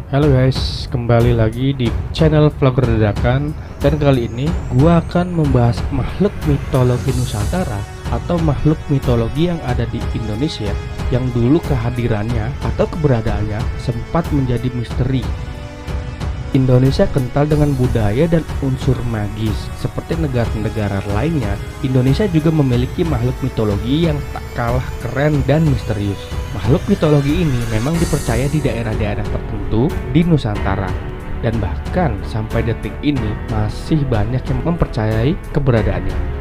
Halo guys, kembali lagi di channel Vlogger Dadakan. Dan kali ini gua akan membahas makhluk mitologi Nusantara atau makhluk mitologi yang ada di Indonesia yang dulu kehadirannya atau keberadaannya sempat menjadi misteri. Indonesia kental dengan budaya dan unsur magis. Seperti negara-negara lainnya, Indonesia juga memiliki makhluk mitologi yang tak kalah keren dan misterius. Makhluk mitologi ini memang dipercaya di daerah-daerah tertentu di Nusantara, dan bahkan sampai detik ini masih banyak yang mempercayai keberadaannya.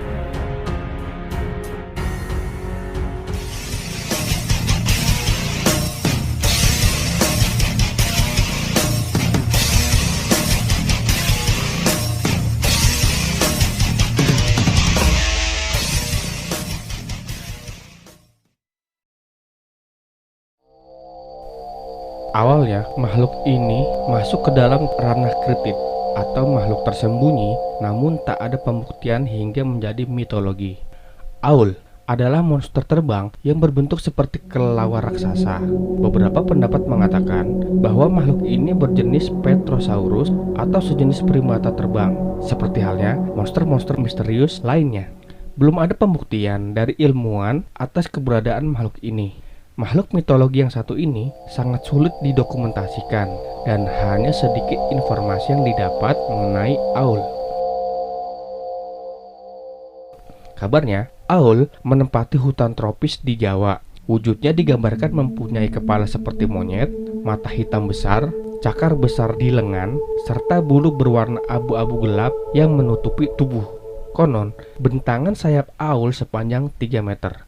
Awalnya, makhluk ini masuk ke dalam ranah kritik atau makhluk tersembunyi, namun tak ada pembuktian hingga menjadi mitologi. Aul adalah monster terbang yang berbentuk seperti kelelawar raksasa. Beberapa pendapat mengatakan bahwa makhluk ini berjenis Petrosaurus atau sejenis primata terbang, seperti halnya monster-monster misterius lainnya. Belum ada pembuktian dari ilmuwan atas keberadaan makhluk ini. Makhluk mitologi yang satu ini sangat sulit didokumentasikan dan hanya sedikit informasi yang didapat mengenai Aul. Kabarnya, Aul menempati hutan tropis di Jawa. Wujudnya digambarkan mempunyai kepala seperti monyet, mata hitam besar, cakar besar di lengan, serta bulu berwarna abu-abu gelap yang menutupi tubuh. Konon, bentangan sayap Aul sepanjang 3 meter.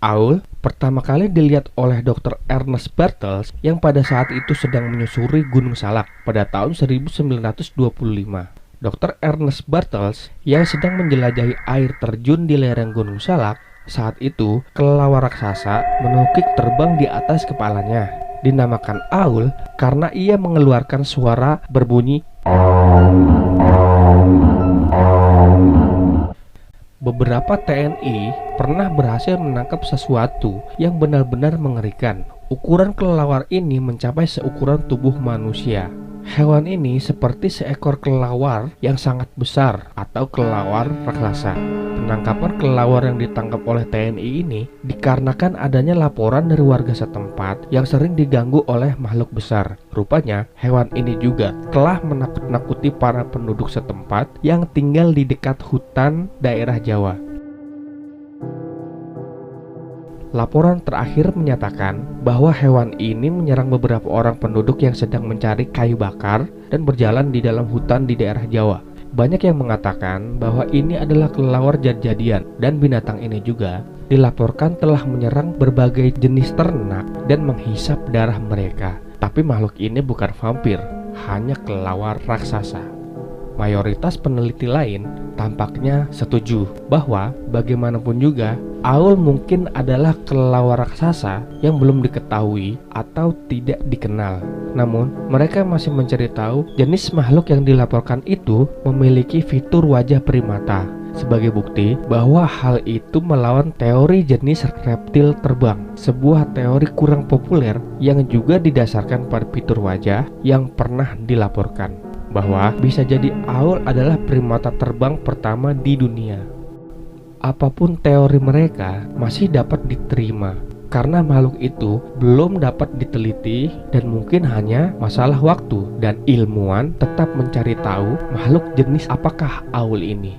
Aul pertama kali dilihat oleh Dr. Ernest Bartels yang pada saat itu sedang menyusuri Gunung Salak pada tahun 1925. Dr. Ernest Bartels yang sedang menjelajahi air terjun di lereng Gunung Salak, saat itu kelelawar raksasa menukik terbang di atas kepalanya. Dinamakan Aul karena ia mengeluarkan suara berbunyi. Beberapa TNI pernah berhasil menangkap sesuatu yang benar-benar mengerikan. Ukuran kelelawar ini mencapai seukuran tubuh manusia. Hewan ini seperti seekor kelelawar yang sangat besar atau kelelawar raksasa. Penangkapan kelelawar yang ditangkap oleh TNI ini dikarenakan adanya laporan dari warga setempat yang sering diganggu oleh makhluk besar. Rupanya hewan ini juga telah menakut-nakuti para penduduk setempat yang tinggal di dekat hutan daerah Jawa. Laporan terakhir menyatakan bahwa hewan ini menyerang beberapa orang penduduk yang sedang mencari kayu bakar dan berjalan di dalam hutan di daerah Jawa. Banyak yang mengatakan bahwa ini adalah kelelawar jadi-jadian, dan binatang ini juga dilaporkan telah menyerang berbagai jenis ternak dan menghisap darah mereka. Tapi makhluk ini bukan vampir, hanya kelelawar raksasa. Mayoritas peneliti lain tampaknya setuju bahwa bagaimanapun juga Aul mungkin adalah kelelawar raksasa yang belum diketahui atau tidak dikenal. Namun mereka masih mencari tahu jenis makhluk yang dilaporkan itu memiliki fitur wajah primata, sebagai bukti bahwa hal itu melawan teori jenis reptil terbang, sebuah teori kurang populer yang juga didasarkan pada fitur wajah yang pernah dilaporkan bahwa bisa jadi Aul adalah primata terbang pertama di dunia. Apapun teori mereka masih dapat diterima karena makhluk itu belum dapat diteliti dan mungkin hanya masalah waktu, dan ilmuwan tetap mencari tahu makhluk jenis apakah Aul ini.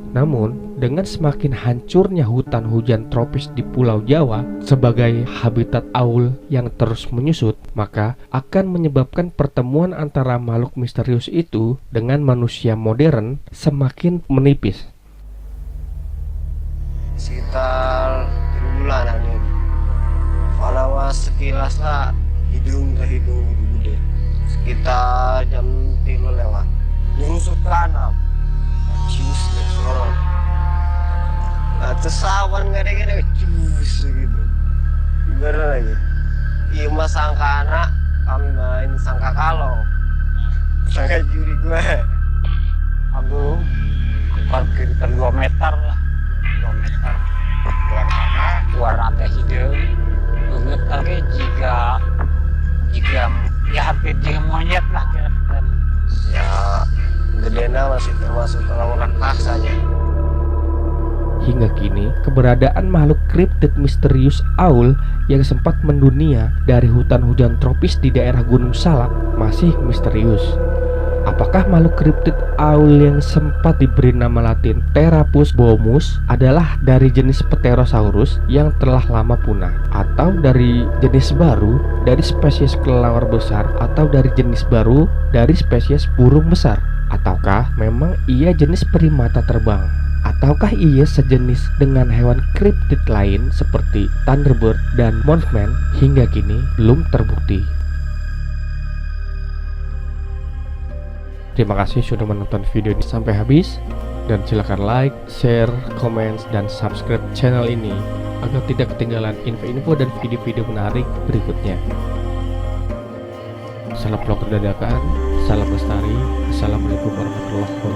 Namun, dengan semakin hancurnya hutan hujan tropis di Pulau Jawa sebagai habitat Aul yang terus menyusut, maka akan menyebabkan pertemuan antara makhluk misterius itu dengan manusia modern semakin menipis. Sekitar 3 bulanan nih. Kalau sekilas lah hidung ke hidung gede. Sekitar jam 3 lewat. Nyusut ke kanan. Cius deh sorot. Nah, tersawan gede-gede cius gitu. Bener lagi. Iya mas sangka anak, kami main sangka kalau. Sangka juri gue. Aduh, parkir 2 meter lah. 2 meter. Luar mana? Luar rantai hidung. 2 meter jika ya hampir dengan monyet masih termasuk tawuran khas saja. Hingga kini, keberadaan makhluk kriptid misterius Aul yang sempat mendunia dari hutan hujan tropis di daerah Gunung Salak masih misterius. Apakah makhluk kriptid Aul yang sempat diberi nama latin Therapus bomus adalah dari jenis Pterosaurus yang telah lama punah, atau dari jenis baru dari spesies kelelawar besar, atau dari jenis baru dari spesies burung besar? Ataukah memang ia jenis primata terbang? Ataukah ia sejenis dengan hewan kriptid lain seperti Thunderbird dan Mothman? Hingga kini belum terbukti. Terima kasih sudah menonton video ini sampai habis, dan silakan like, share, komen, dan subscribe channel ini agar tidak ketinggalan info-info dan video-video menarik berikutnya. Salam vlogger dadakan, salam lestari, assalamualaikum warahmatullahi wabarakatuh.